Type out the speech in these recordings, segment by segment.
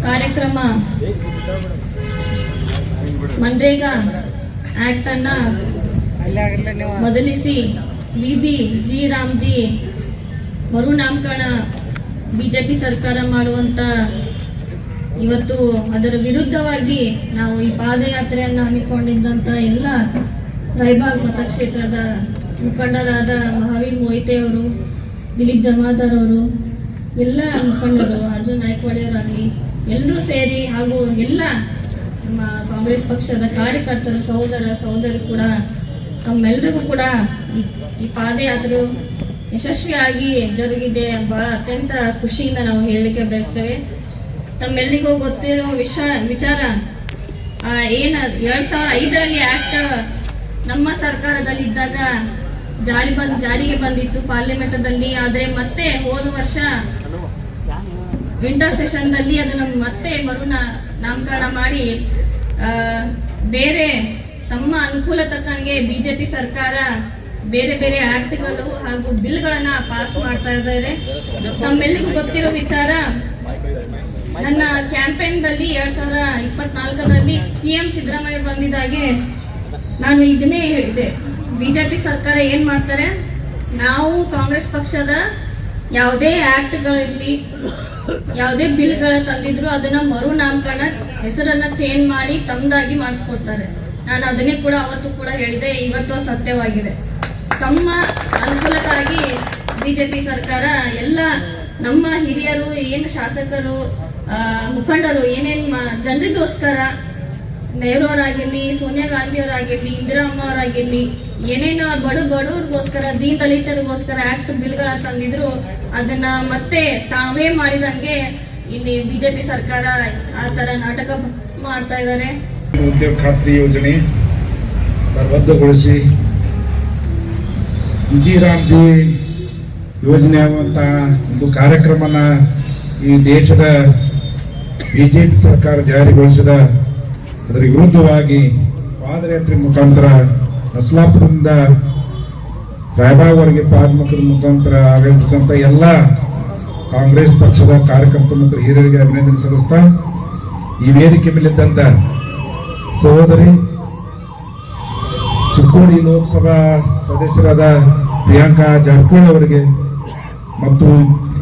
ಕಾರ್ಯಕ್ರಮ ಮನ್ರೇಗಾ ಆಕ್ಟ್ ಅನ್ನ ಬದಲಿಸಿ ಬಿಬಿ ಜಿ ರಾಮ್ಜಿ ಮರುನಾಮಕರಣ ಬಿಜೆಪಿ ಸರ್ಕಾರ ಮಾಡುವಂತ ಇವತ್ತು ಅದರ ವಿರುದ್ಧವಾಗಿ ನಾವು ಈ ಪಾದಯಾತ್ರೆಯನ್ನು ಹಮ್ಮಿಕೊಂಡಿದ್ದಂತ ಎಲ್ಲ ರಾಯಬಾಗ್ ಮತಕ್ಷೇತ್ರದ ಮುಖಂಡರಾದ ಮಹಾವೀರ್ ಮೊಯ್ತೆ ಅವರು, ದಿಲೀಪ್ ಜಮಾದಾರ್ ಅವರು, ಎಲ್ಲ ಮುಖಂಡರು, ಅರ್ಜುನ್ ನಾಯ್ಕವಾಡಿಯವರಾಗಲಿ ಎಲ್ಲರೂ ಸೇರಿ ಹಾಗೂ ಎಲ್ಲ ನಮ್ಮ ಕಾಂಗ್ರೆಸ್ ಪಕ್ಷದ ಕಾರ್ಯಕರ್ತರು, ಸಹೋದರಿ ಕೂಡ ತಮ್ಮೆಲ್ಲರಿಗೂ ಕೂಡ ಈ ಪಾದಯಾತ್ರೆ ಯಶಸ್ವಿಯಾಗಿ ಜರುಗಿದೆ. ಬಹಳ ಅತ್ಯಂತ ಖುಷಿಯಿಂದ ನಾವು ಹೇಳಲಿಕ್ಕೆ ಬಯಸ್ತೇವೆ. ತಮ್ಮೆಲ್ಲರಿಗೂ ಗೊತ್ತಿರೋ ವಿಚಾರ ಏನು 2005ರಲ್ಲಿ ಆಕ್ಟ್ ನಮ್ಮ ಸರ್ಕಾರದಲ್ಲಿದ್ದಾಗ ಜಾರಿಗೆ ಬಂದಿತ್ತು ಪಾರ್ಲಿಮೆಂಟದಲ್ಲಿ. ಆದರೆ ಮತ್ತೆ ಹೋದ ವರ್ಷ ವಿಂಟರ್ ಸೆಷನ್ದಲ್ಲಿ ಅದನ್ನು ಮತ್ತೆ ನಾಮಕರಣ ಮಾಡಿ ಬೇರೆ ತಮ್ಮ ಅನುಕೂಲ ತಕ್ಕಂಗೆ ಬಿಜೆಪಿ ಸರ್ಕಾರ ಬೇರೆ ಬೇರೆ ಆಕ್ಟ್ಗಳು ಹಾಗೂ ಬಿಲ್ಗಳನ್ನ ಪಾಸ್ ಮಾಡ್ತಾ ಇದ್ದಾರೆ. ತಮ್ಮೆಲ್ಲರಿಗೂ ಗೊತ್ತಿರೋ ವಿಚಾರ, ನನ್ನ ಕ್ಯಾಂಪೇನ್ದಲ್ಲಿ 2024ರಲ್ಲಿ ಸಿಎಂ ಸಿದ್ದರಾಮಯ್ಯ ಬಂದಿದ್ದಾಗೆ ನಾನು ಇದನ್ನೇ ಹೇಳಿದೆ. ಬಿಜೆಪಿ ಸರ್ಕಾರ ಏನ್ ಮಾಡ್ತಾರೆ, ನಾವು ಕಾಂಗ್ರೆಸ್ ಪಕ್ಷದ ಯಾವುದೇ ಆಕ್ಟ್ಗಳಿರಲಿ, ಯಾವುದೇ ಬಿಲ್ಗಳ ತಂದಿದ್ರು ಅದನ್ನ ನಾಮಕರಣ ಹೆಸರನ್ನ ಚೇಂಜ್ ಮಾಡಿ ತಮ್ಮದಾಗಿ ಮಾಡಿಸ್ಕೊಡ್ತಾರೆ. ನಾನು ಅದನ್ನೇ ಕೂಡ ಅವತ್ತು ಕೂಡ ಹೇಳಿದೆ, ಇವತ್ತು ಸತ್ಯವಾಗಿದೆ. ತಮ್ಮ ಅನುಕೂಲಕ್ಕಾಗಿ ಬಿಜೆಪಿ ಸರ್ಕಾರ ಎಲ್ಲ ನಮ್ಮ ಹಿರಿಯರು, ಏನು ಶಾಸಕರು, ಮುಖಂಡರು ಏನೇನು ಜನರಿಗೋಸ್ಕರ, ನೆಹರು ಅವರಾಗಿರ್ಲಿ, ಸೋನಿಯಾ ಗಾಂಧಿ ಅವರಾಗಿರ್ಲಿ, ಇಂದಿರಮ್ಮ ಅವರಾಗಿರ್ಲಿ, ಏನೇನು ಬಡವ್ರಿಗೋಸ್ಕರ, ದಲಿತರಿಗೋಸ್ಕರ ಆಕ್ಟ್ ಬಿಲ್ಗಳ ತಂದಿದ್ರು ಅದನ್ನ ಮತ್ತೆ ತಾವೇ ಮಾಡಿದಂಗೆ ಇಲ್ಲಿ ಬಿಜೆಪಿ ಸರ್ಕಾರ ಆ ತರ ನಾಟಕ ಮಾಡ್ತಾ ಇದ್ದಾರೆ. ಉದ್ಯೋಗ ಖಾತ್ರಿ ಯೋಜನೆ ರದ್ದುಗೊಳಿಸಿ ಜಿ ರಾಮ್ಜಿ ಯೋಜನೆ ಆಗುವಂತ ಒಂದು ಕಾರ್ಯಕ್ರಮನ ಈ ದೇಶದ ಬಿಜೆಪಿ ಸರ್ಕಾರ ಜಾರಿಗೊಳಿಸಿದ ಅದರ ವಿರುದ್ಧವಾಗಿ ಪಾದಯಾತ್ರೆ ಮುಖಾಂತರ ನಸ್ಲಾಪುರದಿಂದ ರಾಯಬಾಗ್ವರೆಗೆ ಪಾದಯಾತ್ರೆ ಮುಖಾಂತರ ಆಗಿರ್ತಕ್ಕಂಥ ಎಲ್ಲ ಕಾಂಗ್ರೆಸ್ ಪಕ್ಷದ ಕಾರ್ಯಕರ್ತರು ಮತ್ತು ಹಿರಿಯರಿಗೆ ಅಭಿನಂದನೆ ಸಲ್ಲಿಸ್ತಾ, ಈ ವೇದಿಕೆ ಮೇಲಿದ್ದಂತ ಸಹೋದರಿ ಚಿಕ್ಕೋಡಿ ಲೋಕಸಭಾ ಸದಸ್ಯರಾದ ಪ್ರಿಯಾಂಕಾ ಜಾರಕಿಹೊಳಿ ಅವರಿಗೆ ಮತ್ತು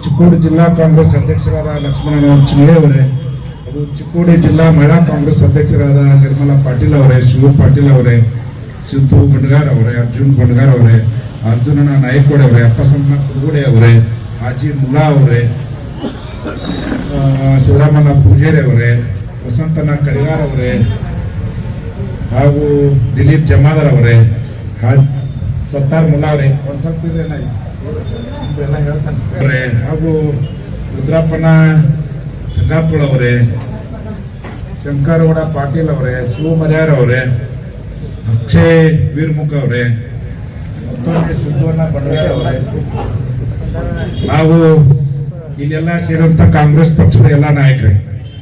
ಚಿಕ್ಕೋಡಿ ಜಿಲ್ಲಾ ಕಾಂಗ್ರೆಸ್ ಅಧ್ಯಕ್ಷರಾದ ಲಕ್ಷ್ಮಣ ಚಿನ್ನೆ ಅವರೇ, ಅದು ಚಿಕ್ಕೋಡಿ ಜಿಲ್ಲಾ ಮಹಿಳಾ ಕಾಂಗ್ರೆಸ್ ಅಧ್ಯಕ್ಷರಾದ ನಿರ್ಮಲಾ ಪಾಟೀಲ್ ಅವರೇ, ಶಿವ ಪಾಟೀಲ್ ಅವರೇ, ಸಿದ್ದು ಬಂಡಗಾರ್ ಅವರೇ, ಅರ್ಜುನ್ ಬಂಡಗಾರ್ ಅವರೇ, ಅರ್ಜುನನ ನಾಯ್ಕೋಡೆ ಅವರೇ, ಅಪ್ಪಸಮ್ಮ ಕುರುಗುಡೆ ಅವರೇ, ಹಾಜಿ ಮುಲ್ಲಾ ಅವರೇ, ಶಿವರಾಮನ ಪೂಜಾರಿ ಅವರೇ, ವಸಂತನ ಕರಿಗಾರ್ ಅವರೇ ಹಾಗೂ ದಿಲೀಪ್ ಜಮಾದಾರ್ ಅವರೇ, ಸತ್ತಾರ್ ಮುಲ್ಲಾ ಅವರೇ, ಒಂದು ಸ್ವಲ್ಪ ಹೇಳ್ತಾನೆ ಹಾಗೂ ರುದ್ರಪ್ಪನ ಸಂಗಾಪುರ ಅವರೇ, ಶಂಕರಗೌಡ ಪಾಟೀಲ್ ಅವರೇ, ಶಿವಮರ್ಯಾರ್ ಅವರೇ, ಅಕ್ಷಯ್ ವೀರ್ಮುಖ ಅವರೇ, ಮತ್ತೊಮ್ಮೆ ಸುಬ್ಬಣ್ಣ ಬಂಡಗಾರ್ ಅವರೇ ಹಾಗೂ ಇಲ್ಲೆಲ್ಲ ಸೇರುವಂತ ಕಾಂಗ್ರೆಸ್ ಪಕ್ಷದ ಎಲ್ಲ ನಾಯಕರೇ,